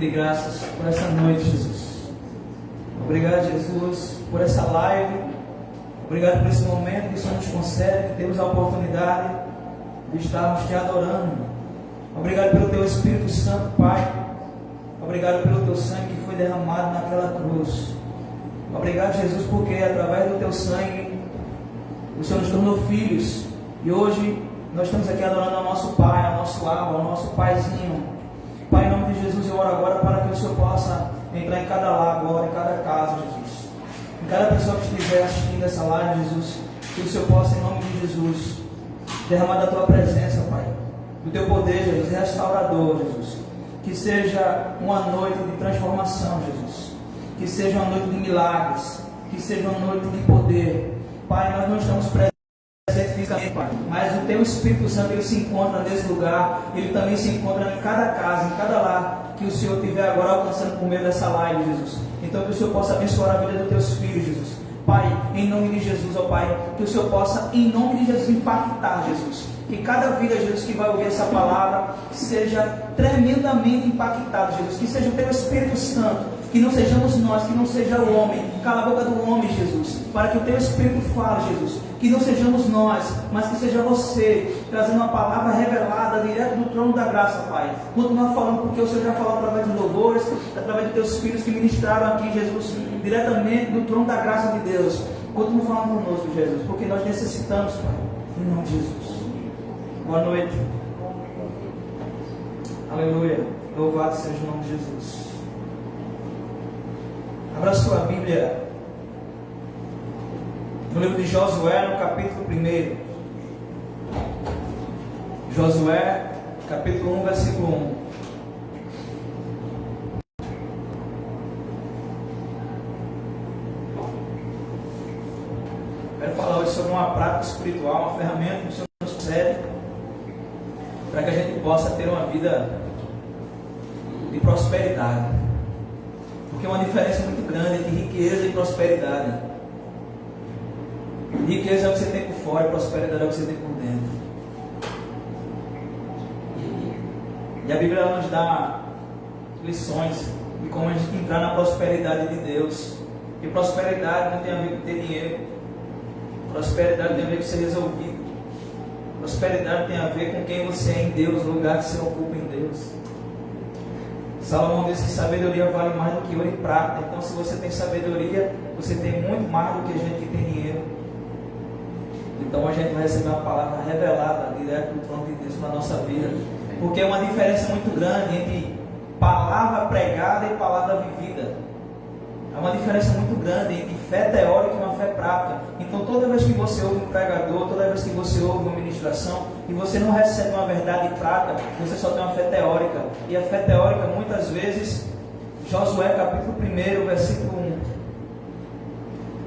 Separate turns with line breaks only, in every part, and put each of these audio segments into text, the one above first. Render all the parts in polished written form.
de graças por essa noite, Jesus. Obrigado, Jesus, por essa live. Obrigado por esse momento que o Senhor nos concede, que temos a oportunidade de estarmos te adorando. Obrigado pelo teu Espírito Santo, Pai. Obrigado pelo teu sangue que foi derramado naquela cruz. Obrigado, Jesus, porque através do teu sangue o Senhor nos tornou filhos. E hoje nós estamos aqui adorando ao nosso Pai, ao nosso Abba, ao nosso Paizinho. Pai, em nome de Jesus, eu oro agora para que o Senhor possa entrar em cada lar agora, em cada casa, Jesus. Em cada pessoa que estiver assistindo essa live, Jesus, que o Senhor possa, em nome de Jesus, derramar da tua presença, Pai, do teu poder, Jesus, restaurador, Jesus. Que seja uma noite de transformação, Jesus. Que seja uma noite de milagres. Que seja uma noite de poder. Pai, nós não estamos presentes fisicamente, Pai, mas o teu Espírito Santo, ele se encontra nesse lugar. Ele também se encontra em cada casa, em cada lar que o Senhor estiver agora alcançando por meio dessa live, Jesus. Então que o Senhor possa abençoar a vida dos teus filhos, Jesus. Pai, em nome de Jesus, ó Pai, que o Senhor possa, em nome de Jesus, impactar, Jesus. Que cada vida, Jesus, que vai ouvir essa palavra seja tremendamente impactado, Jesus. Que seja o teu Espírito Santo, que não sejamos nós, que não seja o homem. Cala a boca do homem, Jesus, para que o teu Espírito fale, Jesus. Que não sejamos nós, mas que seja você, trazendo uma palavra revelada direto do trono da graça, Pai. Continua falando, porque o Senhor já falou através dos louvores, através de teus filhos que ministraram aqui, Jesus, diretamente do trono da graça de Deus. Continua falando conosco, Jesus, porque nós necessitamos, Pai, em nome de Jesus. Boa noite. Aleluia. Louvado seja o nome de Jesus. Abra sua Bíblia no livro de Josué, no capítulo 1. Josué, capítulo 1, versículo 1. Quero falar hoje sobre uma prática espiritual, uma ferramenta que o Senhor nos concede para que a gente possa ter uma vida de prosperidade. Porque é uma diferença muito grande entre riqueza e prosperidade. Riqueza é o que você tem por fora, prosperidade é o que você tem por dentro. E a Bíblia nos dá lições de como a gente entrar na prosperidade de Deus. E prosperidade não tem a ver com ter dinheiro. Prosperidade tem a ver com ser resolvido. Prosperidade tem a ver com quem você é em Deus, o lugar que você ocupa em Deus. Salomão diz que sabedoria vale mais do que ouro e prata. Então, se você tem sabedoria, você tem muito mais do que gente que tem dinheiro. Então, a gente vai receber uma palavra revelada direto do trono de Deus para a nossa vida. Porque é uma diferença muito grande entre palavra pregada e palavra vivida. É uma diferença muito grande entre fé teórica e uma fé prática. Então, toda vez que você ouve um pregador, toda vez que você ouve uma ministração e você não recebe uma verdade prática, você só tem uma fé teórica. E a fé teórica, muitas vezes, Josué capítulo 1, versículo 1.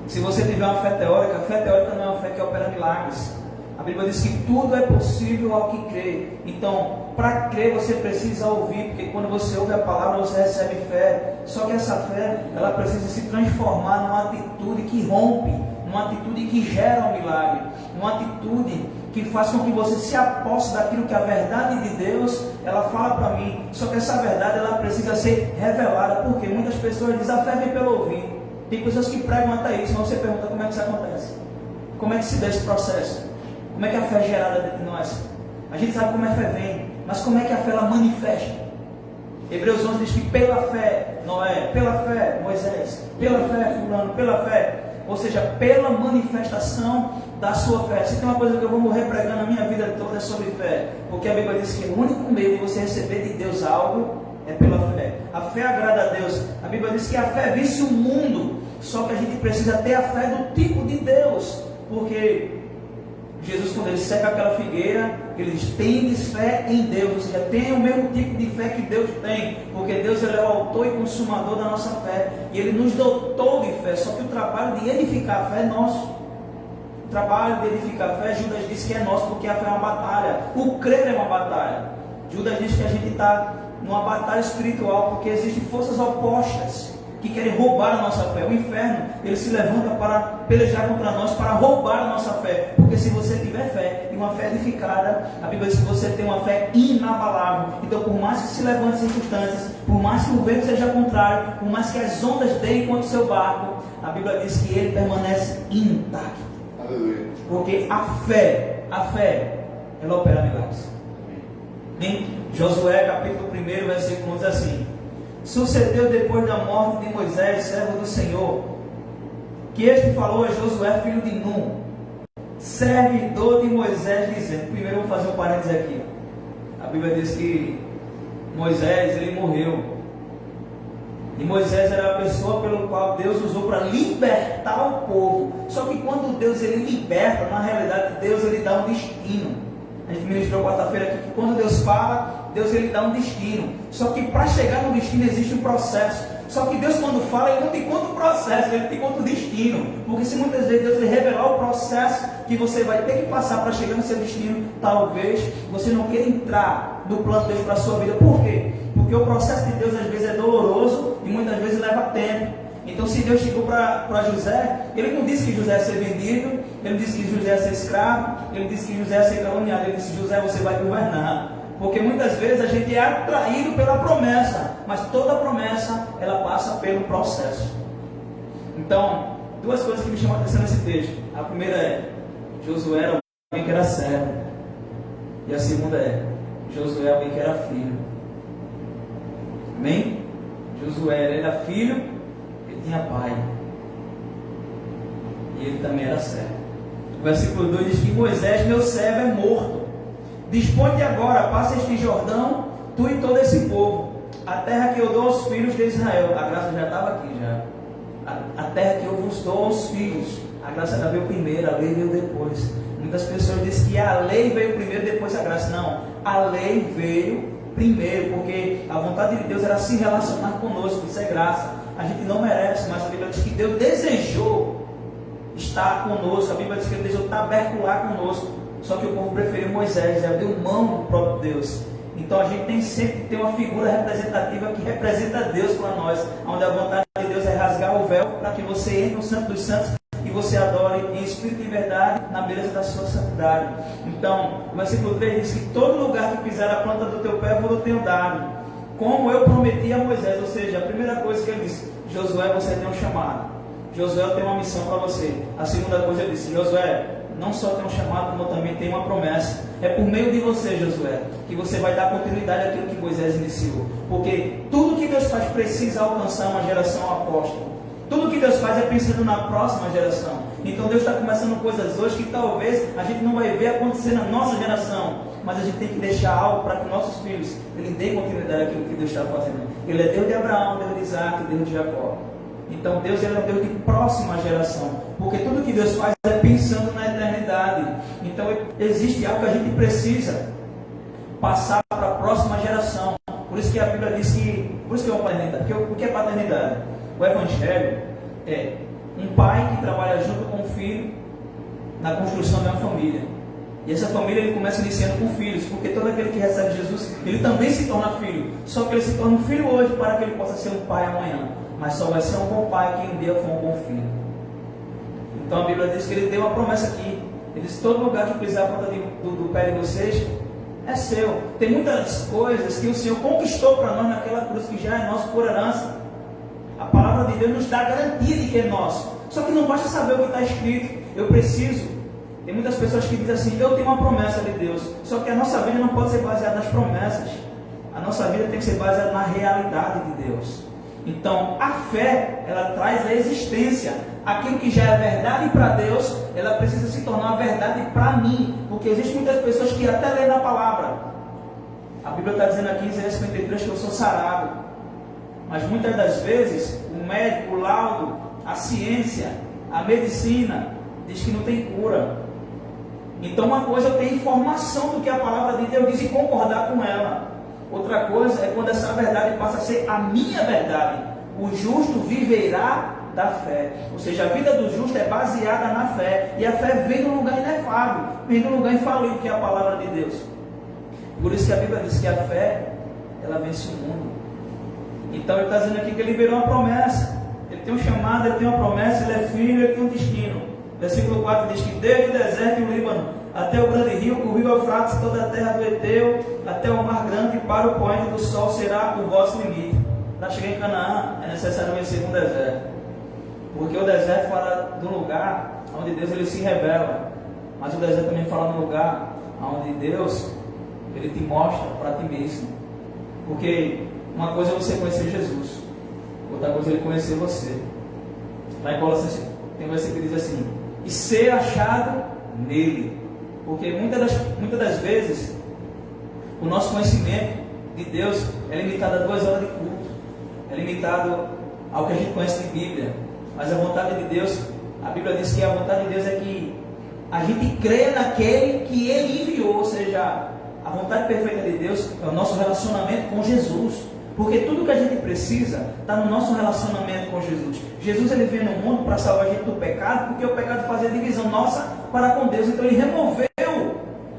Se você tiver uma fé teórica, a fé teórica não é uma fé que opera milagres. A Bíblia diz que tudo é possível ao que crê. Então, para crer você precisa ouvir, porque quando você ouve a palavra você recebe fé. Só que essa fé, ela precisa se transformar numa atitude que rompe, numa atitude que gera um milagre, numa atitude que faz com que você se aposse daquilo que a verdade de Deus, ela fala para mim. Só que essa verdade, ela precisa ser revelada, porque muitas pessoas dizem, a fé vem pelo ouvir. Tem pessoas que pregam até isso, mas você pergunta como é que isso acontece. Como é que se dá esse processo? Como é que a fé é gerada dentro de nós? A gente sabe como a fé vem, mas como é que a fé ela manifesta? Hebreus 11 diz que pela fé Noé, pela fé Moisés, pela fé fulano, pela fé, ou seja, pela manifestação da sua fé. Se tem uma coisa que eu vou morrer pregando a minha vida toda é sobre fé, porque a Bíblia diz que o único meio de você receber de Deus algo é pela fé. A fé agrada a Deus. A Bíblia diz que a fé vence o mundo, só que a gente precisa ter a fé do tipo de Deus, porque Jesus, quando ele seca aquela figueira, ele diz, tendes fé em Deus, ou seja, tem o mesmo tipo de fé que Deus tem, porque Deus ele é o autor e consumador da nossa fé, e ele nos dotou de fé, só que o trabalho de edificar a fé é nosso. O trabalho de edificar a fé, Judas diz que é nosso, porque a fé é uma batalha, o crer é uma batalha. Judas diz que a gente está numa batalha espiritual, porque existem forças opostas que querem roubar a nossa fé. O inferno, ele se levanta para pelejar contra nós, para roubar a nossa fé. Porque se você tiver fé, e uma fé edificada, a Bíblia diz que você tem uma fé inabalável. Então, por mais que se levante circunstâncias, por mais que o vento seja contrário, por mais que as ondas deem contra o seu barco, a Bíblia diz que ele permanece intacto. Aleluia. Porque a fé, ela opera milagres. Em Josué capítulo 1, versículo 1 diz assim: sucedeu depois da morte de Moisés, servo do Senhor, que este falou a Josué, filho de Nun, servidor de Moisés, dizendo. Primeiro eu vou fazer um parênteses aqui. A Bíblia diz que Moisés, ele morreu. E Moisés era a pessoa pelo qual Deus usou para libertar o povo. Só que quando Deus ele liberta, na realidade Deus ele dá um destino. A gente ministrou quarta-feira aqui que quando Deus fala, Deus ele dá um destino. Só que para chegar no destino existe um processo. Só que Deus quando fala, ele não te conta o processo, ele te conta o destino. Porque se muitas vezes Deus lhe revelar o processo que você vai ter que passar para chegar no seu destino, talvez você não queira entrar no plano de Deus para a sua vida. Por quê? Porque o processo de Deus às vezes é doloroso e muitas vezes leva tempo. Então se Deus chegou para José, ele não disse que José ia ser vendido, ele disse que José ia ser escravo, ele disse que José ia ser caluniado, ele disse: José, você vai governar. Porque muitas vezes a gente é atraído pela promessa, mas toda promessa ela passa pelo processo. Então, duas coisas que me chamam a atenção nesse texto. A primeira é: Josué era alguém que era servo. E a segunda é: Josué era alguém que era filho. Amém? Josué era filho, ele tinha pai. E ele também era servo. O versículo 2 diz que Moisés, meu servo, é morto. Dispõe-te agora, passa este Jordão, tu e todo esse povo, a terra que eu dou aos filhos de Israel. A graça já estava aqui já. A terra que eu vos dou aos filhos. A graça já veio primeiro, a lei veio depois. Muitas pessoas dizem que a lei veio primeiro, depois a graça. Não, a lei veio primeiro, porque a vontade de Deus era se relacionar conosco. Isso é graça. A gente não merece, mas a Bíblia diz que Deus desejou estar conosco. A Bíblia diz que Ele desejou tabercular conosco. Só que o povo preferiu Moisés, deu mão do próprio Deus. Então a gente tem sempre que ter uma figura representativa que representa Deus para nós, onde a vontade de Deus é rasgar o véu para que você entre no Santo dos Santos e você adore em espírito e verdade, na beleza da sua santidade. Então, o versículo 3 diz que todo lugar que pisar a planta do teu pé, eu tenho dado, como eu prometi a Moisés. Ou seja, a primeira coisa que ele disse: Josué, você tem um chamado. Josué, tem uma missão para você. A segunda coisa ele disse: Josué, não só tem um chamado, como também tem uma promessa. É por meio de você, Josué, que você vai dar continuidade àquilo que Moisés iniciou. Porque tudo que Deus faz precisa alcançar uma geração apóstola. Tudo que Deus faz é pensando na próxima geração. Então Deus está começando coisas hoje que talvez a gente não vai ver acontecer na nossa geração. Mas a gente tem que deixar algo para que nossos filhos ele dê continuidade àquilo que Deus está fazendo. Ele é Deus de Abraão, Deus de Isaac, Deus de Jacó. Então Deus ele é um Deus de próxima geração, porque tudo que Deus faz é pensando na eternidade. Então existe algo que a gente precisa passar para a próxima geração. Por isso que a Bíblia diz que, por isso que é uma paternidade. O que é paternidade? O Evangelho é um pai que trabalha junto com o filho na construção de uma família. E essa família ele começa iniciando com filhos, porque todo aquele que recebe Jesus, ele também se torna filho. Só que ele se torna um filho hoje para que ele possa ser um pai amanhã. Mas só vai ser um bom pai quem um dia for um bom filho. Então a Bíblia diz que ele deu uma promessa aqui. Ele disse: todo lugar que pisar a ponta do pé de vocês é seu. Tem muitas coisas que o Senhor conquistou para nós naquela cruz, que já é nosso por herança. A palavra de Deus nos dá a garantia de que é nosso. Só que não basta saber o que está escrito. Eu preciso. Tem muitas pessoas que dizem assim: eu tenho uma promessa de Deus. Só que a nossa vida não pode ser baseada nas promessas. A nossa vida tem que ser baseada na realidade de Deus. Então, a fé, ela traz a existência. Aquilo que já é verdade para Deus, ela precisa se tornar verdade para mim. Porque existem muitas pessoas que até leem na palavra. A Bíblia está dizendo aqui em Isaías 53 que eu sou sarado. Mas muitas das vezes, o médico, o laudo, a ciência, a medicina, diz que não tem cura. Então, uma coisa é eu ter informação do que a palavra de Deus diz e concordar com ela. Outra coisa é quando essa verdade passa a ser a minha verdade. O justo viverá da fé. Ou seja, a vida do justo é baseada na fé. E a fé vem de um lugar inefável, vem de um lugar infalível, que é a palavra de Deus. Por isso que a Bíblia diz que a fé, ela vence o mundo. Então ele está dizendo aqui que ele liberou uma promessa. Ele tem um chamado, ele tem uma promessa, ele é filho, ele tem um destino. Versículo 4 diz que desde o deserto e o Líbano, até o grande rio, o rio Eufrates, toda a terra do Eteu, até o mar grande, para o poente do sol será o vosso limite. Para chegar em Canaã, é necessário vencer um deserto. Porque o deserto fala de um lugar onde Deus ele se revela. Mas o deserto também fala de um lugar onde Deus ele te mostra para ti mesmo. Porque uma coisa é você conhecer Jesus, outra coisa é ele conhecer você. Lá em Colossenses tem um versículo que diz assim: e ser achado nele. Porque muitas das vezes o nosso conhecimento de Deus é limitado a 2 horas de culto, é limitado ao que a gente conhece de Bíblia. Mas a vontade de Deus, a Bíblia diz que a vontade de Deus é que a gente creia naquele que Ele enviou. Ou seja, a vontade perfeita de Deus é o nosso relacionamento com Jesus. Porque tudo que a gente precisa está no nosso relacionamento com Jesus. Jesus ele veio no mundo para salvar a gente do pecado, porque o pecado fazia divisão nossa para com Deus. Então ele removeu,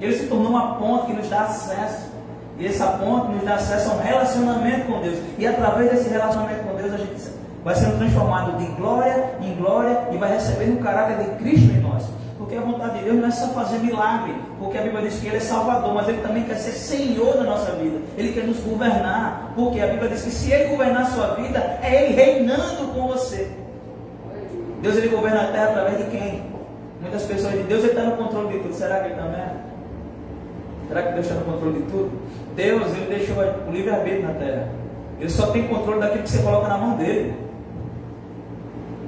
ele se tornou uma ponte que nos dá acesso. E essa ponte nos dá acesso a um relacionamento com Deus. E através desse relacionamento com Deus a gente vai sendo transformado de glória em glória e vai recebendo o caráter de Cristo em nós. Porque a vontade de Deus não é só fazer milagre, porque a Bíblia diz que Ele é Salvador, mas Ele também quer ser Senhor da nossa vida. Ele quer nos governar, porque a Bíblia diz que se Ele governar a sua vida, é Ele reinando com você. Deus ele governa a terra através de quem? Muitas pessoas dizem, Deus está no controle de tudo. Será que Ele também é? Será que Deus está no controle de tudo? Deus ele deixou o livre-arbítrio na terra. Ele só tem controle daquilo que você coloca na mão dele.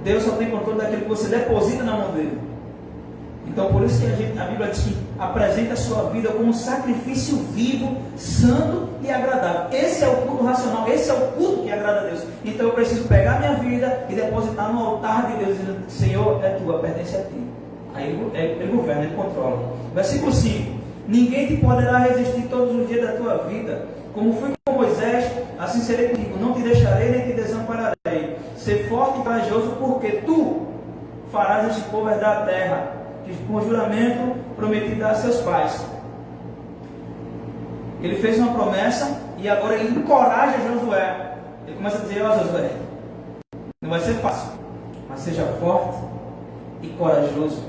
Deus só tem controle daquilo que você deposita na mão dele. Então por isso que a Bíblia diz que apresenta a sua vida como um sacrifício vivo, santo e agradável. Esse é o culto racional, esse é o culto que agrada a Deus. Então eu preciso pegar a minha vida e depositar no altar de Deus, dizendo, Senhor, é tua, pertence a ti. Aí ele governa, ele controla. Versículo 5: ninguém te poderá resistir todos os dias da tua vida. Como fui com Moisés, assim serei contigo. Não te deixarei nem te desampararei. Ser forte e corajoso, porque tu farás este povo herdar a terra, que com juramento prometi dar a seus pais. Ele fez uma promessa e agora ele encoraja Josué. Ele começa a dizer, ó Josué, não vai ser fácil, mas seja forte e corajoso.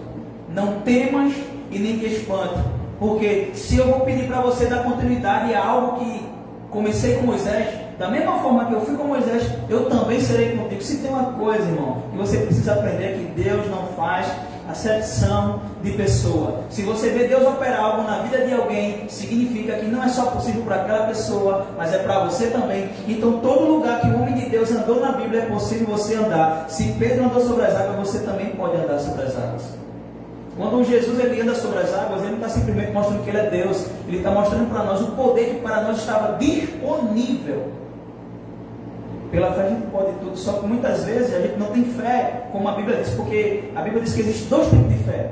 Não temas e nem te espante, porque se eu vou pedir para você dar continuidade a algo que comecei com Moisés, da mesma forma que eu fui com Moisés, eu também serei contigo. Se tem uma coisa, irmão, que você precisa aprender, é que Deus não faz acepção de pessoa. Se você vê Deus operar algo na vida de alguém, significa que não é só possível para aquela pessoa, mas é para você também. Então todo lugar que o homem de Deus andou na Bíblia é possível você andar. Se Pedro andou sobre as águas, você também pode andar sobre as águas. Quando Jesus ele anda sobre as águas, ele não está simplesmente mostrando que ele é Deus, ele está mostrando para nós o poder que para nós estava disponível. Pela fé a gente pode tudo, só que muitas vezes a gente não tem fé, como a Bíblia diz, porque a Bíblia diz que existem 2 tipos de fé.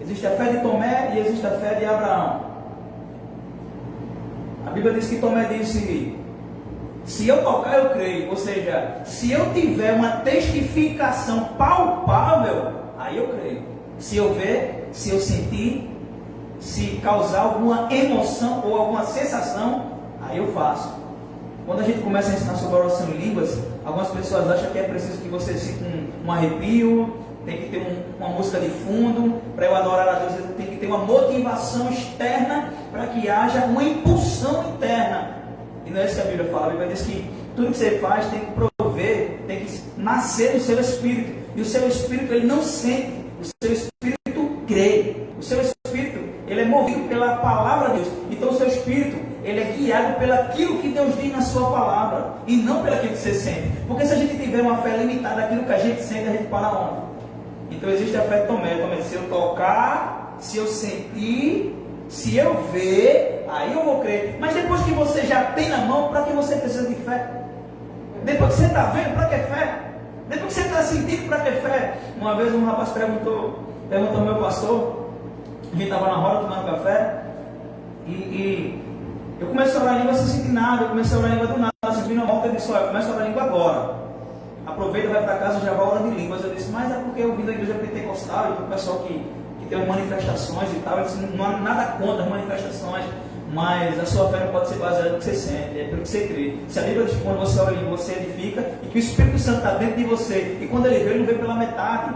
Existe a fé de Tomé e existe a fé de Abraão. A Bíblia diz que Tomé disse, se eu tocar eu creio, ou seja, se eu tiver uma testificação palpável, aí eu creio. Se eu ver, se eu sentir, se causar alguma emoção ou alguma sensação, aí eu faço. Quando a gente começa a ensinar sobre a oração em línguas, algumas pessoas acham que é preciso que você sinta um arrepio, tem que ter uma música de fundo, para eu adorar a Deus, tem que ter uma motivação externa, para que haja uma impulsão interna. E não é isso que a Bíblia fala. A Bíblia diz que tudo que você faz tem que prover, tem que nascer do seu espírito. E o seu espírito ele não sente, o seu espírito crê. O seu espírito ele é movido pela palavra de Deus. Então o seu espírito ele é guiado pelaquilo que Deus diz na sua palavra e não pelaquilo que você sente. Porque se a gente tiver uma fé limitada àquilo que a gente sente, a gente para onde? Então existe a fé de Tomé. Se eu tocar, se eu sentir, se eu ver, aí eu vou crer. Mas depois que você já tem na mão, para que você precisa de fé? Depois que você está vendo, para que fé? Depois que você está sentindo, para que fé? Uma vez um rapaz perguntou ao meu pastor, a gente estava na roda tomando café, e eu comecei a orar em língua sem sentir nada, eu comecei a orar em língua do nada, assim, vindo a volta e disse, olha, eu começo a orar em língua agora. Aproveita, vai para casa, já vai orando em línguas. Eu disse, mas é porque eu vim da igreja pentecostal, e o pessoal que tem as manifestações e tal, eu disse, não há nada contra as manifestações, mas a sua fé não pode ser baseada no que você sente, é pelo que você crê. Se a Bíblia diz que quando você ora, você edifica, e que o Espírito Santo está dentro de você, e quando ele veio, ele não veio pela metade,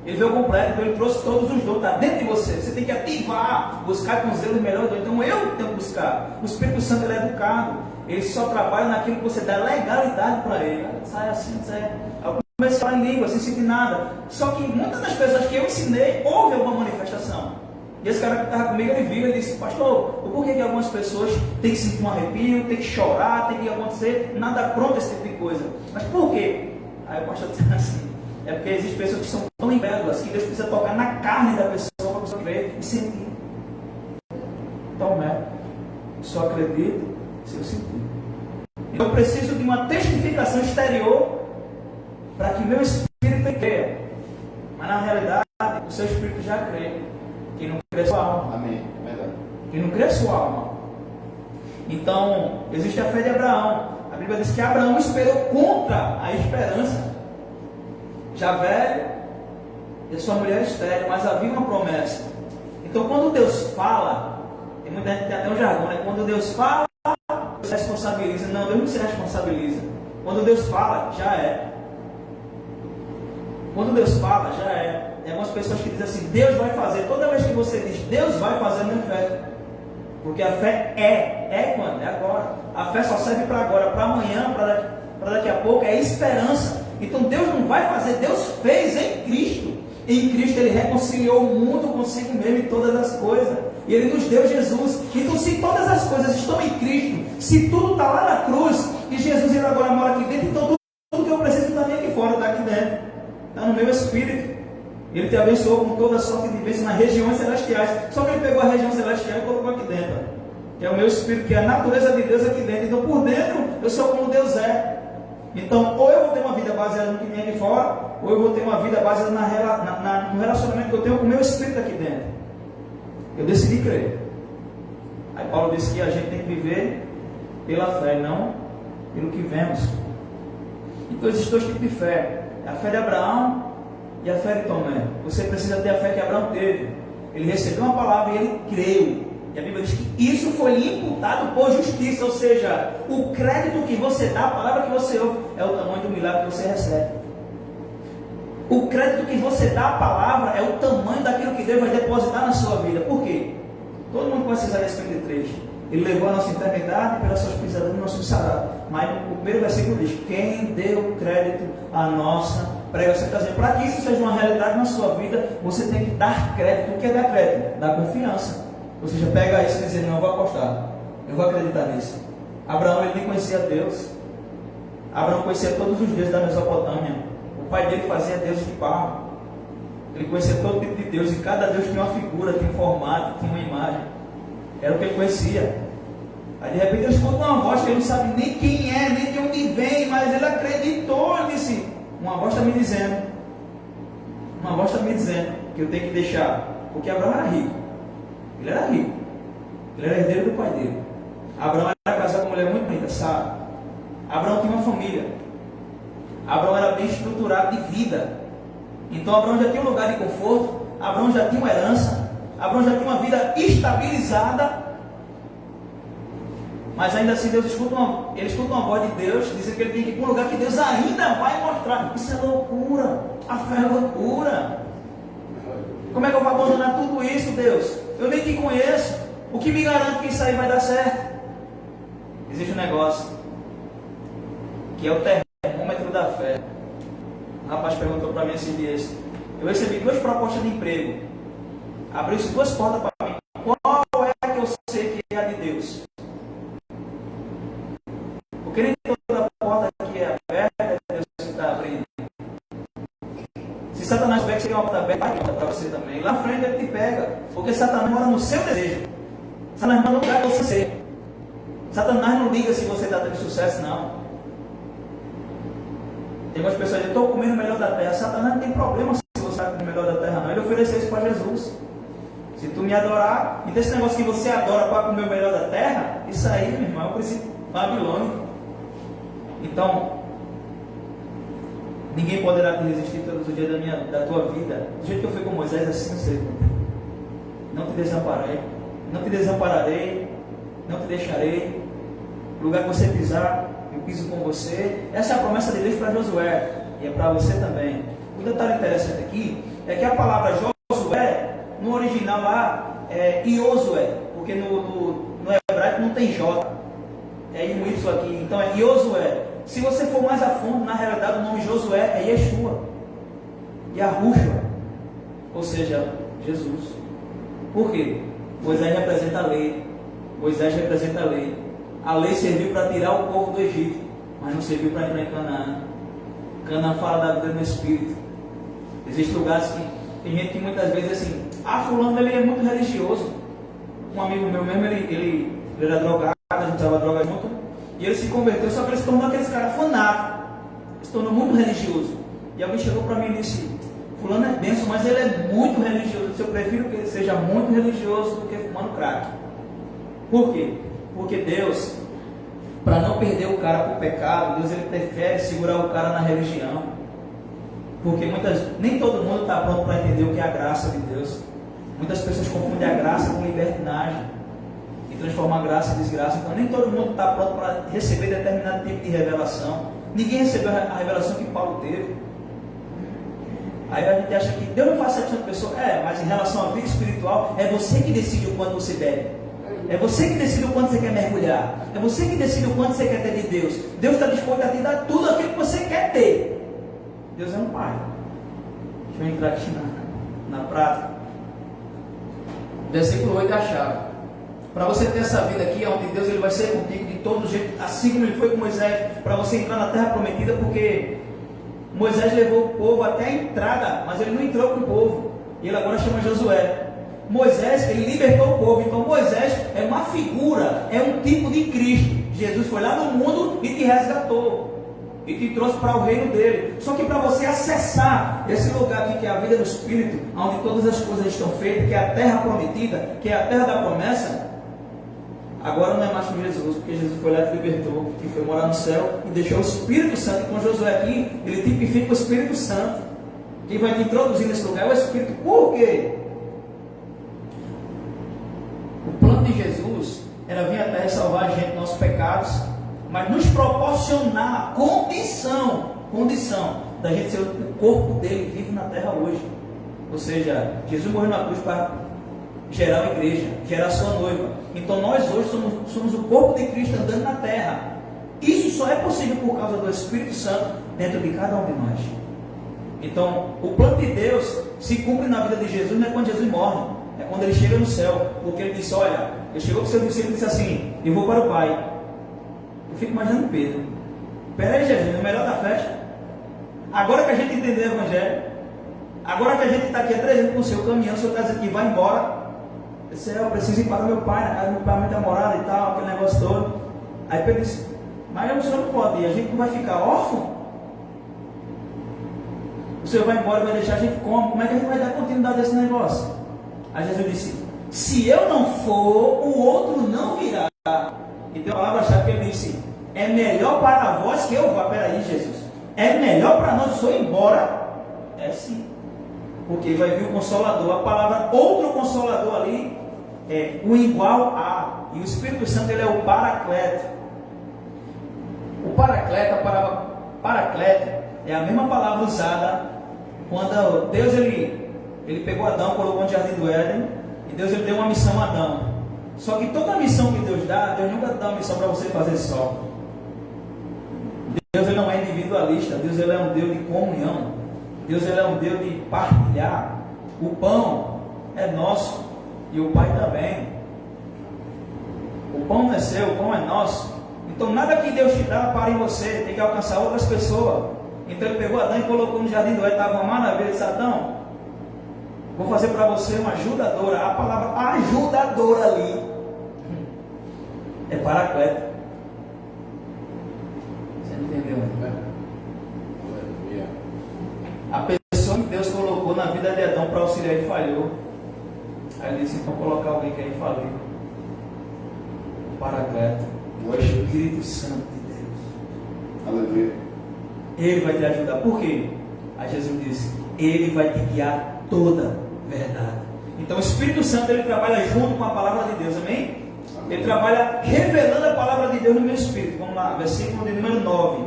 ele veio completo, então ele trouxe todos os dons, está dentro de você. Você tem que ativar, buscar com zelo o melhor dom. Então eu tenho que buscar. O Espírito Santo ele é educado, ele só trabalha naquilo que você dá legalidade para ele. Sai assim, sai. Eu comecei a falar em língua, sem sentir nada. Só que muitas das pessoas que eu ensinei, houve alguma manifestação. E esse cara que estava comigo, ele viu, ele disse: pastor, o porquê que algumas pessoas têm que sentir um arrepio, têm que chorar, tem que acontecer, nada pronto, esse tipo de coisa. Mas por quê? Aí o pastor disse assim: é porque existem pessoas que são tão incrédulas que Deus precisa tocar na carne da pessoa para a pessoa crer e sentir. Então, só acredito se eu sentir. Eu preciso de uma testificação exterior para que meu espírito creia. Mas na realidade, o seu espírito já crê. Quem não crê é sua alma.
Amém. É verdade.
Quem não crê é sua alma. Então, existe a fé de Abraão. A Bíblia diz que Abraão esperou contra a esperança. Já velho, e a sua mulher estéril, mas havia uma promessa. Então, quando Deus fala, tem muita gente que tem até um jargão, né? Quando Deus fala, Deus se responsabiliza. Não, Deus não se responsabiliza. Quando Deus fala, já é. Quando Deus fala, já é. Tem algumas pessoas que dizem assim: Deus vai fazer. Toda vez que você diz Deus vai fazer, não é fé. Porque a fé é quando? É agora. A fé só serve para agora, para amanhã, para daqui a pouco. É esperança. Então Deus não vai fazer, Deus fez em Cristo. Em Cristo Ele reconciliou o mundo consigo mesmo em todas as coisas. E Ele nos deu Jesus. Então, se todas as coisas estão em Cristo, se tudo está lá na cruz, e Jesus ele agora mora aqui dentro, então tudo que eu preciso está aqui fora, está aqui dentro. Está no meu espírito. Ele te abençoou com toda sorte de bênçãos nas regiões celestiais. Só que Ele pegou a região celestial e colocou aqui dentro. Que é o meu espírito, que é a natureza de Deus aqui dentro. Então, por dentro, eu sou como Deus é. Então, ou eu vou ter uma vida baseada no que vem aqui fora, ou eu vou ter uma vida baseada no relacionamento que eu tenho com o meu espírito aqui dentro. Eu decidi crer. Aí Paulo disse que a gente tem que viver pela fé, não pelo que vemos. Então existem dois tipos de fé: a fé de Abraão e a fé de Tomé. Você precisa ter a fé que Abraão teve. Ele recebeu uma palavra e ele creu. E a Bíblia diz que isso foi lhe imputado por justiça. Ou seja, o crédito que você dá, a palavra que você ouve, é o tamanho do milagre que você recebe. O crédito que você dá à palavra é o tamanho daquilo que Deus vai depositar na sua vida. Por quê? Todo mundo conhece Isaías 53. Ele levou a nossa enfermidade, pelas suas pisaduras nós somos sarados. Mas o primeiro versículo diz: quem deu crédito à nossa pregação? Para que isso seja uma realidade na sua vida, você tem que dar crédito. O que é dar crédito? Dar confiança. Ou seja, pega isso e dizer: não, eu vou apostar, eu vou acreditar nisso. Abraão, ele nem conhecia Deus. Abraão conhecia todos os deuses da Mesopotâmia. O pai dele fazia deuses de barro. Ele conhecia todo tipo de Deus, e cada Deus tinha uma figura, tinha um formato, tinha uma imagem. Era o que ele conhecia. Aí de repente ele escuta uma voz que ele não sabe nem quem é, nem de onde vem, mas ele acreditou. Ele disse: uma voz está me dizendo, que eu tenho que deixar. Porque Abraão era rico. Ele era rico. Ele era herdeiro do pai dele. Abraão era casado com uma mulher muito bonita, Sara. Abraão tinha uma família. Abraão era bem estruturado de vida. Então Abraão já tinha um lugar de conforto. Abraão já tinha uma herança. Abraão já tinha uma vida estabilizada. Mas ainda assim ele escuta uma voz de Deus, dizendo que ele tem que ir para um lugar que Deus ainda vai mostrar. Isso é loucura. A fé é loucura. Como é que eu vou abandonar tudo isso, Deus? Eu nem te conheço. O que me garante que isso aí vai dar certo? Existe um negócio que é o termômetro da fé. Um rapaz perguntou para mim esses dias: eu recebi 2 propostas de emprego. Abriu-se 2 portas para mim. Qual é que eu sei que é a de Deus? Porque nem toda porta que é aberta é Deus que está abrindo. Se Satanás souber que você tem uma porta aberta, vai para você também. Lá na frente ele te pega. Porque Satanás mora no seu desejo. Satanás manda um lugar para você. Satanás não liga se você está tendo sucesso, não. Tem algumas pessoas que dizem: estou comendo o melhor da terra. Satanás não tem problema se você está comendo o melhor da terra, não. Ele ofereceu isso para Jesus. Se tu me adorar, então esse negócio que você adora para comer o melhor da terra, isso aí, meu irmão, é o princípio babilônico. Então, ninguém poderá te resistir todos os dias da tua vida. Do jeito que eu fui com Moisés, assim eu sei. Não te desamparei. Não te desampararei, não te deixarei. O lugar que você pisar, eu piso com você. Essa é a promessa de Deus para Josué, e é para você também. O detalhe interessante aqui é que a palavra Josué, no original lá, é Iosué, porque no hebraico não tem J, é um Y aqui, então é Iosué. Se você for mais a fundo, na realidade o nome Josué é Yeshua, Yahushua, ou seja, Jesus. Por quê? Moisés representa a lei. Moisés representa a lei. A lei serviu para tirar o povo do Egito, mas não serviu para entrar em Canaã. Canaã fala da vida no Espírito. Existem lugares que tem gente que muitas vezes assim, fulano ele é muito religioso. Um amigo meu mesmo, ele era drogado, a gente usava droga junto, e ele se converteu, só que ele se tornou aquele cara fanático, ele se tornou muito religioso. E alguém chegou para mim e disse, fulano é benção, mas ele é muito religioso. Eu prefiro que ele seja muito religioso do que fumando crack. Por quê? Porque Deus, para não perder o cara por pecado, Deus ele prefere segurar o cara na religião. Porque nem todo mundo está pronto para entender o que é a graça de Deus. Muitas pessoas confundem a graça com libertinagem e transformam a graça em desgraça. Então nem todo mundo está pronto para receber determinado tipo de revelação. Ninguém recebeu a revelação que Paulo teve. Aí a gente acha que Deus não faz acepção de pessoa. Mas em relação à vida espiritual, é você que decide o quanto você deve. É você que decide o quanto você quer mergulhar. É você que decide o quanto você quer ter de Deus. Deus está disposto a te dar tudo aquilo que você quer ter. Deus é um pai. Deixa eu entrar aqui na prática. Versículo 8 é a chave. Para você ter essa vida aqui, onde Deus ele vai ser contigo de todo jeito, assim como ele foi com Moisés, para você entrar na terra prometida, porque Moisés levou o povo até a entrada, mas ele não entrou com o povo. E ele agora chama Josué. Moisés, ele libertou o povo. Então Moisés é uma figura, é um tipo de Cristo. Jesus foi lá no mundo e te resgatou e te trouxe para o reino dele. Só que para você acessar esse lugar aqui, que é a vida do Espírito, onde todas as coisas estão feitas, que é a terra prometida, que é a terra da promessa, agora não é mais com Jesus, porque Jesus foi lá e te libertou, e foi morar no céu e deixou o Espírito Santo. Com Josué aqui, ele tipifica o Espírito Santo. Quem vai te introduzir nesse lugar é o Espírito. Por quê? O plano de Jesus era vir à terra e salvar a gente dos nossos pecados, mas nos proporcionar condição da gente ser o corpo dele vivo na terra hoje. Ou seja, Jesus morreu na cruz para gerar uma igreja, gerar a sua noiva. Então nós hoje somos o corpo de Cristo andando na terra. Isso só é possível por causa do Espírito Santo dentro de cada um de nós. Então o plano de Deus se cumpre na vida de Jesus, não é quando Jesus morre, é quando ele chega no céu. Porque ele disse, olha, ele chegou para o seu discípulo e disse assim, eu vou para o Pai. Eu fico imaginando Pedro. Peraí, Jesus, é melhor da festa. Agora que a gente entendeu o Evangelho, agora que a gente está aqui há 3 anos com o Senhor caminhando, o Senhor está dizendo que vai embora. Eu disse, eu preciso ir para o meu pai, na casa do meu pai, muita morada e tal, aquele negócio todo. Aí Pedro disse, mas o Senhor não pode ir, a gente não vai ficar órfão? O Senhor vai embora, vai deixar a gente como é que a gente vai dar continuidade a esse negócio? Aí Jesus disse, se eu não for, o outro não virá. E tem uma palavra-chave que ele disse, é melhor para vós que eu vá. Peraí, Jesus, é melhor para nós o Senhor ir embora? É sim, porque vai vir o Consolador. A palavra outro Consolador ali é o igual a, e o Espírito Santo ele é o Paracleto. O Paracleto, a palavra Paracleto é a mesma palavra usada quando Deus ele pegou Adão, colocou no jardim do Éden, e Deus ele deu uma missão a Adão. Só que toda a missão que Deus dá, Deus nunca dá uma missão para você fazer só. Deus ele não é individualista. Deus ele é um Deus de comunhão. Deus ele é um Deus de partilhar. O pão é nosso e o Pai também. O pão não é seu, o pão é nosso. Então nada que Deus te dá para em você, tem que alcançar outras pessoas. Então ele pegou Adão e colocou no jardim do Éden, estava uma maravilha. Ele disse, Adão, vou fazer para você uma ajudadora. A palavra ajudadora ali é Paracleto. Você não entendeu? A pessoa que Deus colocou na vida de Adão para auxiliar ele falhou. Aí ele disse, então colocar alguém que aí falei. Paracleto, o Espírito Santo de Deus.
Aleluia.
Ele vai te ajudar. Por quê? Aí Jesus disse, ele vai te guiar toda verdade. Então o Espírito Santo ele trabalha junto com a palavra de Deus, amém? Ele trabalha revelando a palavra de Deus no meu espírito. Vamos lá, versículo de número 9,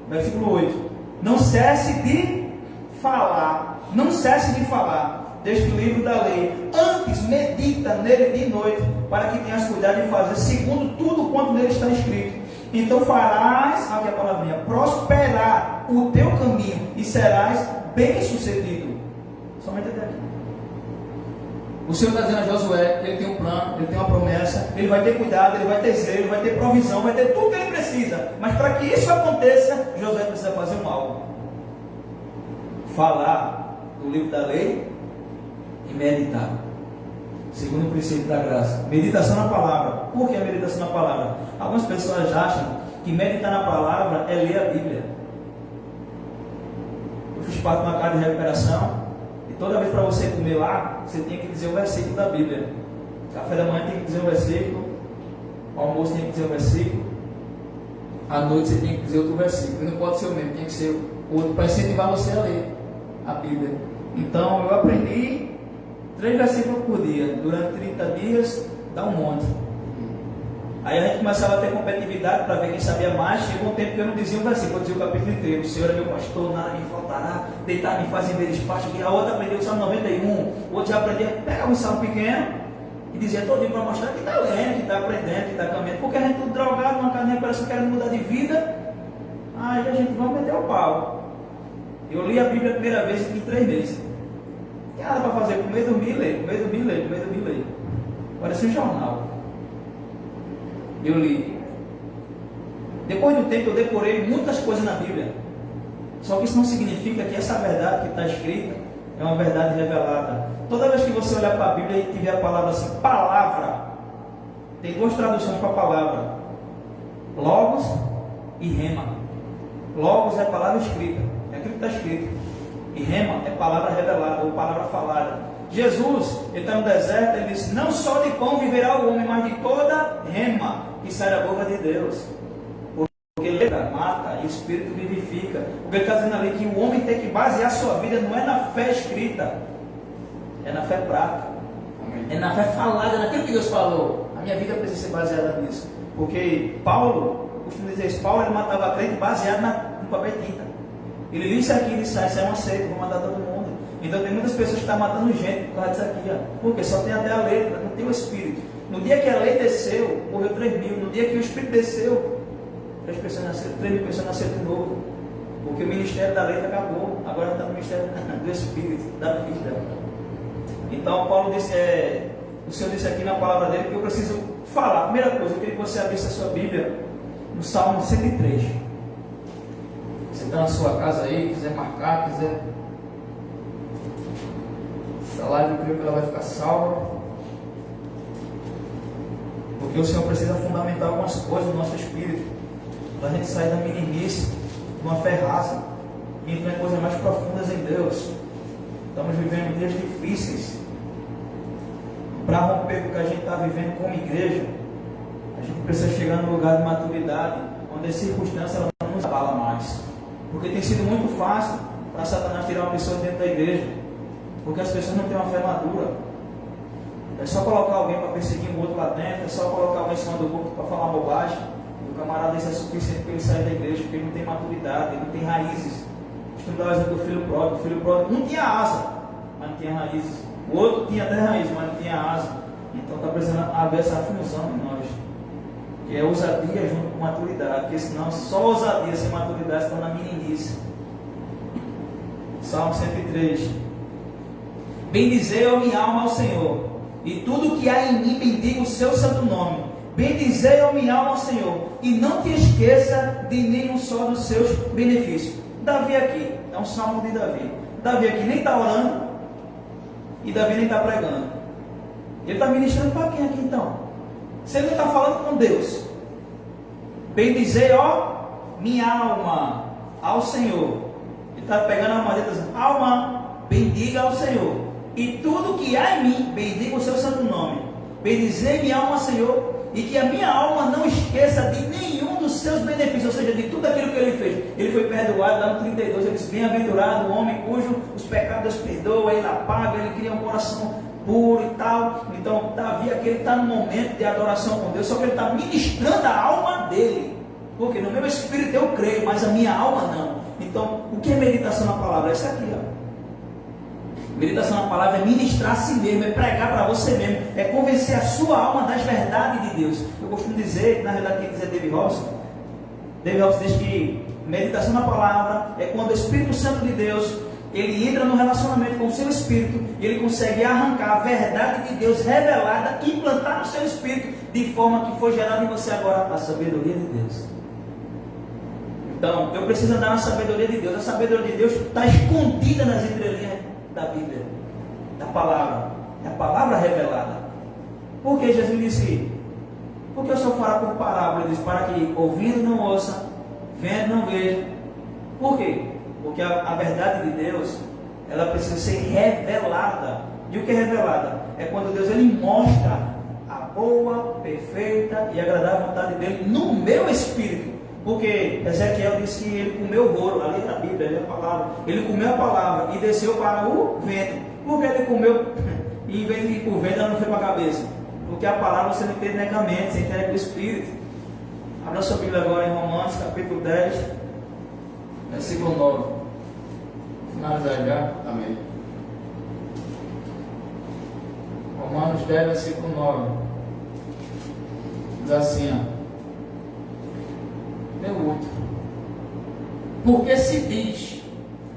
versículo 8. Não cesse de falar, não cesse de falar deste livro da lei. Antes medita nele de noite, para que tenhas cuidado de fazer segundo tudo quanto nele está escrito. Então farás, aqui a palavrinha, prosperar o teu caminho e serás bem sucedido. Somente até aqui. O Senhor está dizendo a Josué que ele tem um plano, ele tem uma promessa, ele vai ter cuidado, ele vai ter zelo, ele vai ter provisão, vai ter tudo que ele precisa. Mas para que isso aconteça, Josué precisa fazer um algo. Falar do livro da lei e meditar. Segundo o princípio da graça. Meditação na palavra. Por que a meditação na palavra? Algumas pessoas acham que meditar na palavra é ler a Bíblia. Eu fiz parte de uma casa de recuperação. Toda vez para você comer lá, você tem que dizer o versículo da Bíblia. Café da manhã tem que dizer o versículo, almoço tem que dizer o versículo, à noite você tem que dizer outro versículo. E não pode ser o mesmo, tem que ser outro para incentivar você a ler a Bíblia. Então eu aprendi 3 versículos por dia, durante 30 dias, dá um monte. Aí a gente começava a ter competitividade para ver quem sabia mais. Chegou um tempo que eu não dizia um versículo, eu dizia o capítulo inteiro. O Senhor é meu pastor, nada me faltará. Deitar me faz em ver despacho. A outra aprendeu o Salmo 91, o outro já aprendia, pegava um salmo pequeno e dizia todinho para mostrar que está lendo, que está aprendendo, que está caminhando. Porque a gente tudo drogado, numa casa de recuperação, querendo mudar de vida. Aí a gente vai meter o pau. Eu li a Bíblia a primeira vez em 3 meses. Não tem nada para fazer, comer, dormir, ler, comer, dormir, ler, comer, dormir, ler. Parecia um jornal. Eu li. Depois do tempo eu decorei muitas coisas na Bíblia. Só que isso não significa que essa verdade que está escrita é uma verdade revelada. Toda vez que você olhar para a Bíblia e tiver a palavra assim, palavra, tem 2 traduções para a palavra: Logos e Rema. Logos é a palavra escrita, é aquilo que está escrito. E Rema é palavra revelada ou palavra falada. Jesus, ele está no deserto, ele diz: não só de pão viverá o homem, mas de toda rema que sai da boca de Deus. Porque letra mata e o Espírito vivifica. O que ele está dizendo ali é que o homem tem que basear a sua vida não é na fé escrita, é na fé prática. É na fé falada, naquilo que Deus falou. A minha vida precisa ser baseada nisso. Porque Paulo, eu costumo dizer isso, Paulo ele matava crente baseado no papel e tinta. Ele lia isso aqui, ele sai, isso é uma seita, vou matar todo mundo. Então tem muitas pessoas que estão matando gente por causa disso aqui, ó. Porque só tem até a letra, não tem o Espírito. No dia que a lei desceu, morreu 3.000. No dia que o Espírito desceu, 3.000 pessoas nasceram de novo. Porque o ministério da lei acabou. Agora está no ministério do Espírito, da vida. Então Paulo disse, o Senhor disse aqui na palavra dele que eu preciso falar. Primeira coisa, eu queria que você abrisse a sua Bíblia no Salmo 103. Você está na sua casa aí, quiser marcar, quiser. Essa live eu creio que ela vai ficar salva. Porque o Senhor precisa fundamentar algumas coisas no nosso espírito, para a gente sair da meninice, de uma fé rasa, e entrar em coisas mais profundas em Deus. Estamos vivendo dias difíceis. Para romper o que a gente está vivendo como igreja, a gente precisa chegar num lugar de maturidade, onde as circunstâncias não nos abalam mais. Porque tem sido muito fácil para Satanás tirar uma pessoa dentro da igreja, porque as pessoas não têm uma fé madura. É só colocar alguém para perseguir um outro lá dentro, é só colocar alguém em cima do corpo para falar bobagem. O camarada, isso é suficiente para ele sair da igreja, porque ele não tem maturidade, ele não tem raízes. Costumo dar o exemplo do filho pródigo. O filho pródigo não tinha asa, mas não tinha raízes. O outro tinha até raiz, mas não tinha asa. Então está precisando haver essa fusão em nós, que é ousadia junto com maturidade, porque senão só ousadia sem maturidade está na meninice. Salmo 103. Bendizei a minha alma ao Senhor, e tudo que há em mim bendiga o seu santo nome. Bendizei a minha alma ao Senhor, e não te esqueça de nenhum só dos seus benefícios. Davi aqui, é um salmo de Davi. Davi aqui nem está orando, e Davi nem está pregando. Ele está ministrando para quem aqui então? Se ele não está falando com Deus. Bendizei, ó, minha alma ao Senhor. Ele está pegando a alma dele e dizendo: alma, bendiga ao Senhor, e tudo que há em mim, bendiga o seu santo nome. Bendizei minha alma, Senhor, e que a minha alma não esqueça de nenhum dos seus benefícios, ou seja, de tudo aquilo que ele fez. Ele foi perdoado, lá no 32, ele diz: bem-aventurado o homem cujo os pecados perdoa, ele apaga, ele cria um coração puro e tal. Então, Davi aqui está no momento de adoração com Deus, só que ele está ministrando a alma dele. Porque no meu espírito eu creio, mas a minha alma não. Então, o que é meditação na palavra? É isso aqui, ó. Meditação na palavra é ministrar a si mesmo, é pregar para você mesmo, é convencer a sua alma das verdades de Deus. Eu costumo dizer, na verdade, quem diz é David Robson diz que meditação na palavra é quando o Espírito Santo de Deus, ele entra no relacionamento com o seu espírito e ele consegue arrancar a verdade de Deus revelada e implantar no seu espírito, de forma que foi gerada em você agora a sabedoria de Deus. Então, eu preciso andar na sabedoria de Deus. A sabedoria de Deus está escondida nas entrelinhas da Bíblia, da palavra, é a palavra revelada. Por que Jesus disse? Porque eu só falar por parábola. Ele disse para que ouvindo não ouça, vendo não veja. Por quê? Porque a verdade de Deus, ela precisa ser revelada. E o que é revelada? É quando Deus ele mostra a boa, perfeita e agradável vontade dele no meu espírito. Porque Ezequiel disse que ele comeu o rolo, ali na Bíblia, ali a palavra. Ele comeu a palavra e desceu para o ventre. Por que ele comeu e em vez de ir para o ventre, ela não foi para a cabeça? Porque a palavra você não entende na mente, você entende com o Espírito. Abra sua Bíblia agora em Romanos, capítulo 10, versículo 9. Finalizar já.
Amém.
Romanos 10, versículo 9. Diz assim, ó. Meu outro. Porque se diz,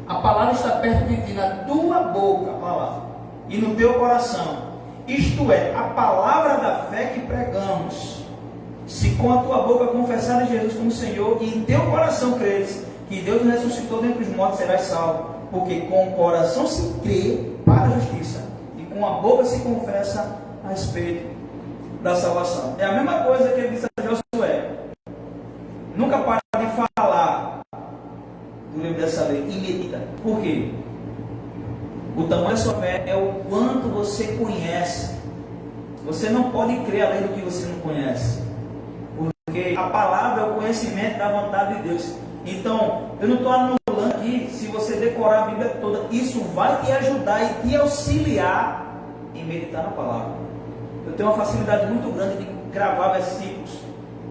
a palavra está perto de ti, na tua boca, a palavra, e no teu coração, isto é, a palavra da fé que pregamos. Se com a tua boca confessares Jesus como Senhor, e em teu coração creres que Deus ressuscitou dentre os mortos, serás salvo. Porque com o coração se crê para a justiça, e com a boca se confessa a respeito da salvação. É a mesma coisa que ele disse a Josué. Nunca para de falar do livro dessa lei e medita. Por quê? O tamanho da sua fé é o quanto você conhece. Você não pode crer além do que você não conhece. Porque a palavra é o conhecimento da vontade de Deus. Então, eu não estou anulando aqui, se você decorar a Bíblia toda, isso vai te ajudar e te auxiliar em meditar na palavra. Eu tenho uma facilidade muito grande de gravar versículos.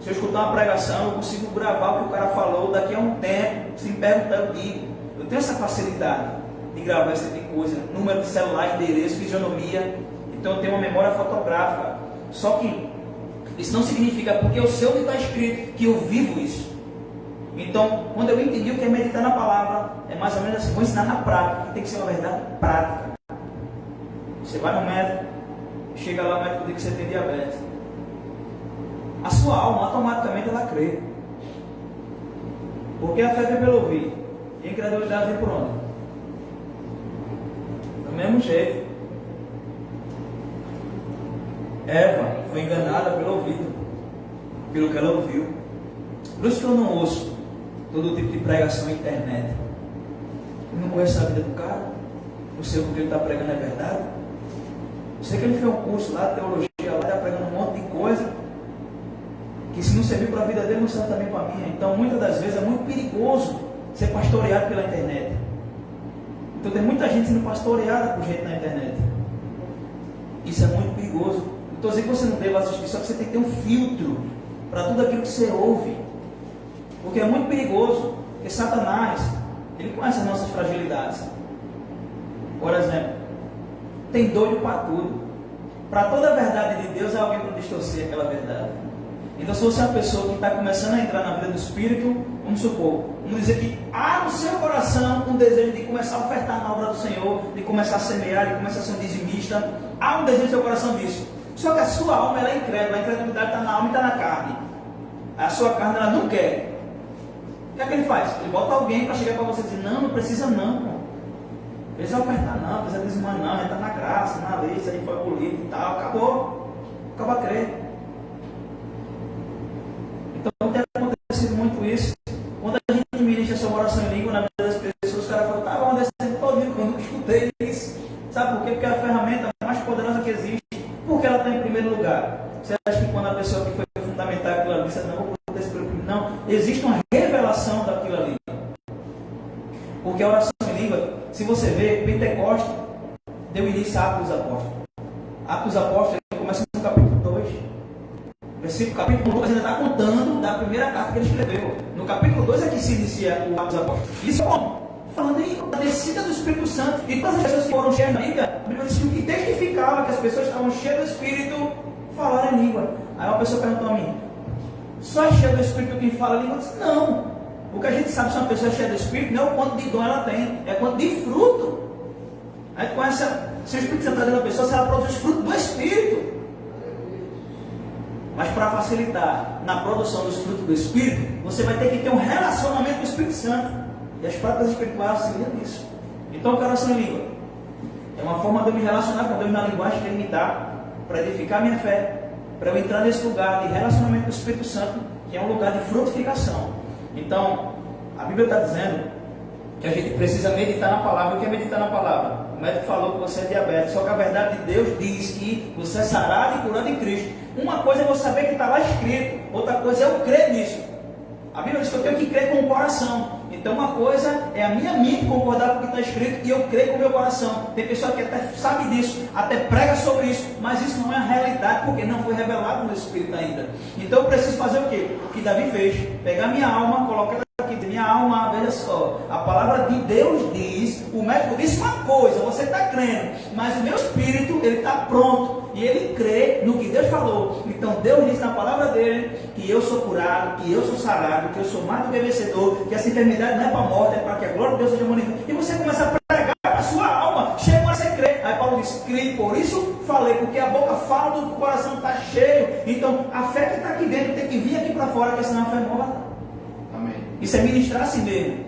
Se eu escutar uma pregação, eu consigo gravar o que o cara falou daqui a um tempo. Se me perguntar, eu digo. Eu tenho essa facilidade de gravar esse tipo de coisa. Número de celular, endereço, fisionomia. Então eu tenho uma memória fotográfica. Só que isso não significa, porque eu sei onde está escrito, que eu vivo isso. Então, quando eu entendi o que é meditar na palavra, é mais ou menos assim, vou ensinar na prática, que tem que ser uma verdade prática. Você vai no médico, chega lá, o médico diz que você tem diabetes. A sua alma, automaticamente, ela crê. Porque a fé vem pelo ouvir. E a incredulidade vem por onde? Do mesmo jeito. Eva foi enganada pelo ouvido, pelo que ela ouviu. Por isso que eu não ouço todo tipo de pregação na internet. Eu não conheço a vida do cara. Não sei o que ele está pregando é verdade. Eu sei que ele fez um curso lá, teologia, lá está pregando um monte de coisa que se não serviu para a vida dele, não serve também para a minha. Então, muitas das vezes é muito perigoso ser pastoreado pela internet. Então, tem muita gente sendo pastoreada por gente na internet. Isso é muito perigoso. Não estou dizendo que você não deva assistir, só que você tem que ter um filtro para tudo aquilo que você ouve. Porque é muito perigoso. Porque Satanás, ele conhece as nossas fragilidades. Por exemplo, tem doido para tudo. Para toda a verdade de Deus, há alguém para distorcer aquela verdade. Então, se você é uma pessoa que está começando a entrar na vida do Espírito, vamos supor, vamos dizer que há no seu coração um desejo de começar a ofertar na obra do Senhor, de começar a semear, de começar a ser um dizimista. Há um desejo no seu coração disso. Só que a sua alma ela é incrédula, a incredulidade está na alma e está na carne. A sua carne ela não quer. O que é que ele faz? Ele bota alguém para chegar para você e dizer, não precisa não, pô. Não precisa ofertar não, precisa dizimar não, a gente está na graça, na lei, isso aí foi abolido e tal, acabou. Acaba a crer. Então tem acontecido muito isso. Quando a gente ministra essa oração em língua na vida das pessoas, os caras falam, tá, vamos descer todinho, eu nunca escutei isso. Sabe por quê? Porque é a ferramenta mais poderosa que existe. Porque ela está em primeiro lugar. Você acha que quando a pessoa que foi fundamentar aquilo ali, você não vou poder esse primeiro? Não, existe uma revelação daquilo ali. Porque a oração em língua, se você vê, Pentecostes deu início a Atos dos Apóstolos. Atos Apóstolos começa no capítulo 2. Capítulo 2 ainda está contando da primeira carta que ele escreveu. No capítulo 2 é que se inicia o Atos Apóstolos. Isso como? Falando da descida do Espírito Santo. E todas as pessoas que foram cheias da língua, a Bíblia diz que testificava que as pessoas estavam cheias do Espírito falaram em língua. Aí uma pessoa perguntou a mim: só é cheia do Espírito quem fala em língua? Eu disse: não. O que a gente sabe se uma pessoa é cheia do Espírito não é o quanto de dom ela tem, é o quanto de fruto. A gente conhece se o Espírito Santo está dentro da pessoa, se ela produz fruto do Espírito. Mas para facilitar na produção dos frutos do Espírito, você vai ter que ter um relacionamento com o Espírito Santo. E as práticas espirituais auxiliam nisso. Então, oração em língua é uma forma de eu me relacionar com Deus na linguagem que Ele me dá, para edificar minha fé, para eu entrar nesse lugar de relacionamento com o Espírito Santo, que é um lugar de frutificação. Então, a Bíblia está dizendo que a gente precisa meditar na palavra. O que é meditar na palavra? O médico falou que você é diabético, só que a verdade de Deus diz que você é sarado e curado em Cristo. Uma coisa é você saber que está lá escrito, outra coisa é eu crer nisso. A Bíblia diz que eu tenho que crer com o coração. Então uma coisa é a minha mente concordar com o que está escrito e eu creio com o meu coração. Tem pessoa que até sabe disso, até prega sobre isso, mas isso não é a realidade, porque não foi revelado no Espírito ainda. Então eu preciso fazer o quê? O que Davi fez: pegar minha alma, colocar aqui, minha alma, veja só, a palavra de Deus diz, o médico disse uma coisa, você está crendo, mas o meu espírito, ele está pronto, e ele crê no que Deus falou. Então Deus diz na palavra dele que eu sou curado, que eu sou sarado, que eu sou mais do que vencedor, que essa enfermidade não é para a morte, é para que a glória de Deus seja manifestada. E você começa a pregar para a sua alma, chega a você crer. Aí Paulo diz: criei, por isso falei, porque a boca fala do que o coração está cheio. Então a fé que está aqui dentro tem que vir aqui para fora, porque senão a fé é morta. Isso é ministrar a si mesmo.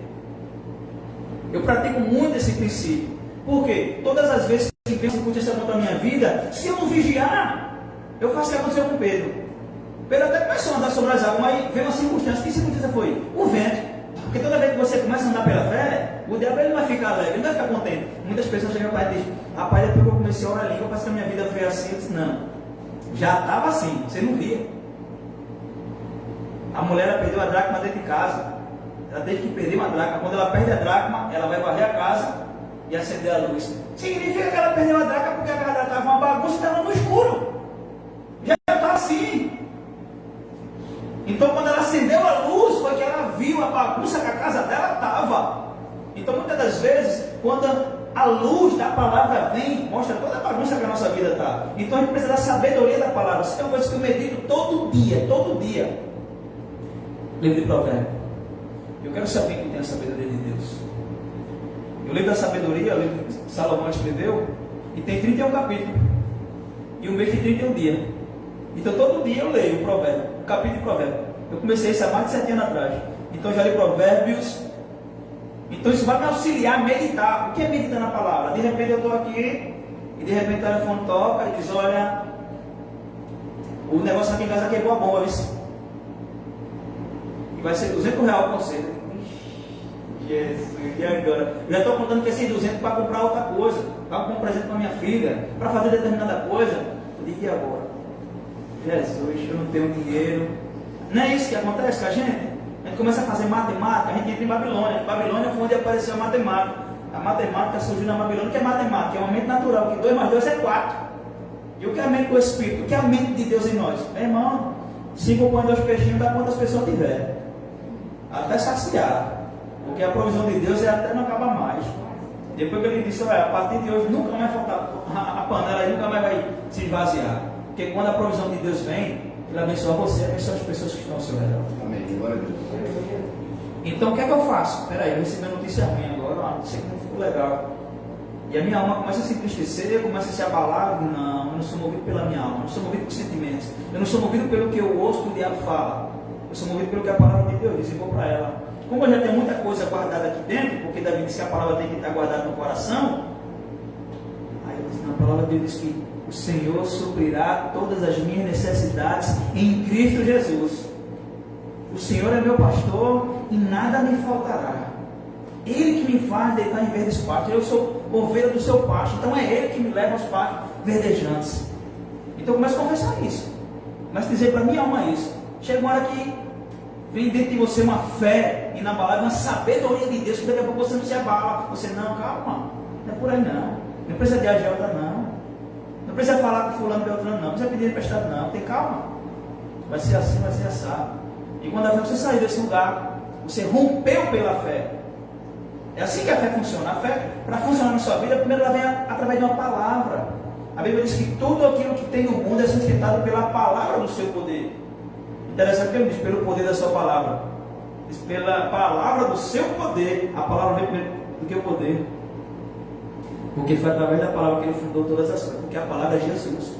Eu pratico muito esse princípio. Por quê? Todas as vezes que vem circunstância contra a minha vida, se eu não vigiar, eu faço o que aconteceu com Pedro. Pedro até começou a andar sobre as águas, mas veio uma circunstância. Que circunstância foi? O vento. Porque toda vez que você começa a andar pela fé, o diabo ele não vai ficar alegre, ele não vai ficar contente. Muitas pessoas chegam para ele e dizem: rapaz, depois que eu comecei a orar a língua, parece que a minha vida foi assim. Eu disse: não, já estava assim, você não via. A mulher ela perdeu a dracma dentro de casa. Ela teve que perder uma dracma. Quando ela perde a dracma, ela vai varrer a casa e acender a luz. Significa que ela perdeu a dracma porque a casa dela estava uma bagunça e estava no escuro. Já está assim. Então quando ela acendeu a luz, foi que ela viu a bagunça que a casa dela estava. Então muitas das vezes, quando a luz da palavra vem, mostra toda a bagunça que a nossa vida está. Então a gente precisa da sabedoria da palavra. Isso é uma coisa que eu medito todo dia, todo dia. Livro de Provérbios. Eu quero saber quem tem a sabedoria de Deus. O livro da sabedoria, o livro que Salomão escreveu, e tem 31 capítulos. E um mês tem 31 dias. Então todo dia eu leio o provérbio, o capítulo de provérbio. Eu comecei isso há mais de 7 anos atrás. Então eu já li provérbios. Então isso vai me auxiliar a meditar. O que é meditar na palavra? De repente eu estou aqui, e de repente o telefone toca e diz: olha, o negócio aqui em casa quebrou a bomba, vai ser R$200 o conselho. Jesus, e agora? Eu já estou contando que esses 200 para comprar outra coisa, para comprar um presente para minha filha, para fazer determinada coisa. Eu digo: e agora? Jesus, eu não tenho dinheiro. Não é isso que acontece com a gente? A gente começa a fazer matemática, a gente entra em Babilônia. Babilônia foi onde apareceu a matemática. A matemática surgiu na Babilônia. O que é matemática? É uma mente natural, que 2 mais 2 é 4. E o que é a mente com o Espírito? O que é a mente de Deus em nós? Meu irmão, 5 pães e 2 peixinhos dá quantas pessoas tiver. Até saciar. Porque a provisão de Deus é até não acabar mais. Depois que ele disse: olha, a partir de hoje nunca mais faltar, a panela aí nunca mais vai se esvaziar. Porque quando a provisão de Deus vem, Ele abençoa você, abençoa as pessoas que estão ao seu redor. Amém. Glória a Deus. Então o que é que eu faço? Peraí, eu recebi uma notícia ruim agora, uma notícia que não ficou legal. E a minha alma começa a se entristecer, começa a se abalar. Não, eu não sou movido pela minha alma, eu não sou movido por sentimentos. Eu não sou movido pelo que eu ouço que o diabo fala. Eu sou movido pelo que a palavra de Deus diz e vou para ela. Como eu já tenho muita coisa guardada aqui dentro, porque Davi disse que a palavra tem que estar guardada no coração, aí eu disse: na palavra de Deus diz que o Senhor suprirá todas as minhas necessidades em Cristo Jesus. O Senhor é meu pastor e nada me faltará. Ele que me faz deitar em verdes pastos. Eu sou ovelha do seu pasto, então é Ele que me leva aos pastos verdejantes. Então eu começo a confessar isso, começo a dizer para minha alma isso. Chega uma hora que vem dentro de você uma fé inabalável, uma sabedoria de Deus, que daqui a pouco você não se abala. Você: não, calma, não é por aí não. Não precisa de agiota não. Não Não precisa falar com fulano, beltrano, não. Não precisa pedir emprestado, não. Tem calma. Vai ser assim, vai ser assado. E quando a fé você sair desse lugar, você rompeu pela fé. É assim que a fé funciona. A fé, para funcionar na sua vida, primeiro ela vem através de uma palavra. A Bíblia diz que tudo aquilo que tem no mundo é sustentado pela palavra do seu poder. Interessante que ele diz, pelo poder da sua palavra. Diz, pela palavra do seu poder. A palavra vem primeiro do que o poder. Porque foi através da palavra que ele fundou todas as coisas. Porque a palavra é Jesus.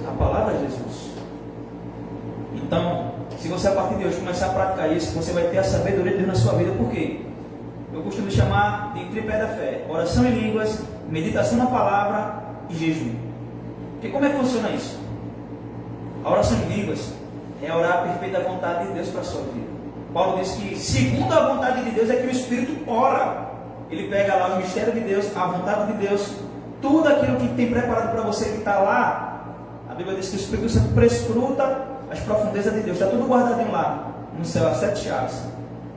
A palavra é Jesus. Então, se você a partir de hoje começar a praticar isso, você vai ter a sabedoria de Deus na sua vida. Por quê? Eu costumo chamar de tripé da fé: oração em línguas, meditação na palavra e jejum. Porque como é que funciona isso? A oração em línguas é orar a perfeita vontade de Deus para a sua vida. Paulo diz que segundo a vontade de Deus é que o Espírito ora. Ele pega lá os mistérios de Deus, a vontade de Deus, tudo aquilo que tem preparado para você que está lá. A Bíblia diz que o Espírito Santo prescruta as profundezas de Deus. Está tudo guardadinho lá no céu, as 7 chaves.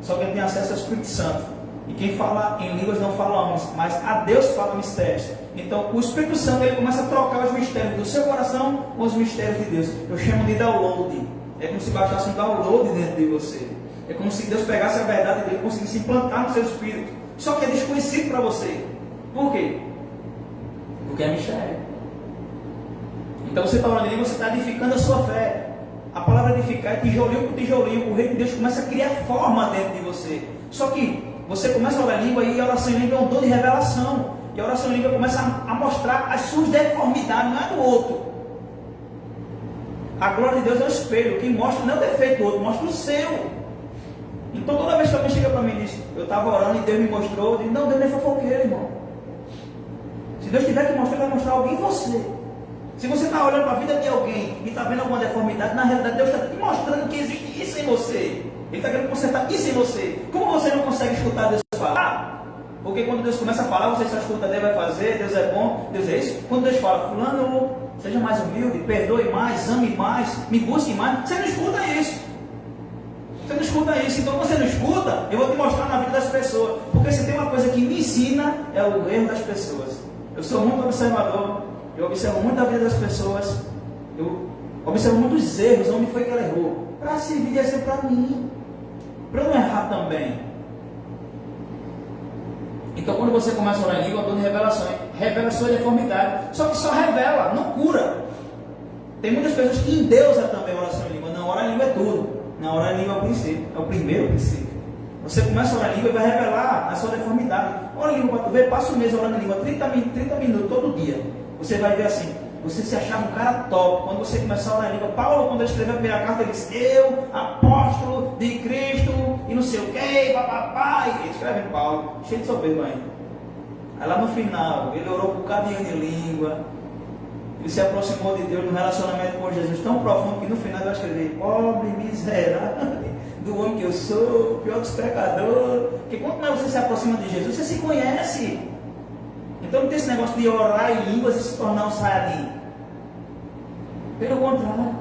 Só quem tem acesso ao Espírito Santo. E quem fala em línguas não fala homens, mas a Deus fala mistérios. Então o Espírito Santo ele começa a trocar os mistérios do seu coração com os mistérios de Deus. Eu chamo de download. É como se baixasse um download dentro de você. É como se Deus pegasse a verdade dele e conseguisse implantar no seu espírito. Só que é desconhecido para você. Por quê? Porque é mistério. Então você está orando e você está edificando a sua fé. A palavra edificar é tijolinho por tijolinho. O reino de Deus começa a criar forma dentro de você. Só que você começa a orar em língua e a oração em língua é um dom de revelação. E a oração em língua começa a mostrar as suas deformidades, não é do outro. A glória de Deus é o espelho. Quem mostra não é o defeito do outro, mostra o seu. Então toda vez que alguém chega para mim e diz, eu estava orando e Deus me mostrou, eu digo, não, Deus não é fofoqueiro, irmão. Se Deus tiver que mostrar, Ele vai mostrar alguém em você. Se você está olhando para a vida de alguém e está vendo alguma deformidade, na realidade Deus está te mostrando que existe isso em você. Ele está querendo consertar isso em você. Como você não consegue escutar Deus falar? Porque quando Deus começa a falar, você só escuta, Deus vai fazer, Deus é bom, Deus é isso. Quando Deus fala, fulano, seja mais humilde, perdoe mais, ame mais, me busque mais, você não escuta isso. Você não escuta isso. Então, quando você não escuta, eu vou te mostrar na vida das pessoas. Porque se tem uma coisa que me ensina, é o erro das pessoas. Eu sou muito observador. Eu observo muito a vida das pessoas. Eu observo muitos erros. Onde foi que ela errou? Para servir de exemplo para mim. Para eu não errar também. Então, quando você começa a orar em língua, eu dou de revelação. Revelação é deformidade. Só que só revela, não cura. Tem muitas pessoas que endeusam também a oração em língua. Não, orar em língua é tudo. Não, orar em língua é o princípio, é o primeiro princípio. Você começa a orar em língua e vai revelar a sua deformidade. Ora em língua para tu ver, passa um mês orando em língua, 30 minutos todo dia. Você vai ver assim, você se achava um cara top. Quando você começar a orar em língua, Paulo, quando ele escreveu a primeira carta, ele disse, eu, apóstolo de Cristo, e não sei o que, papapá, e ele escreve em Paulo, cheio de soberba ainda. Aí lá no final, ele orou por um bocadinho de língua. Ele se aproximou de Deus no relacionamento com Jesus tão profundo que no final ele vai escrever, pobre, miserável, do homem que eu sou, pior dos pecadores. Porque quanto mais você se aproxima de Jesus, você se conhece. Então não tem esse negócio de orar em línguas e se tornar um saiyajin. Pelo contrário.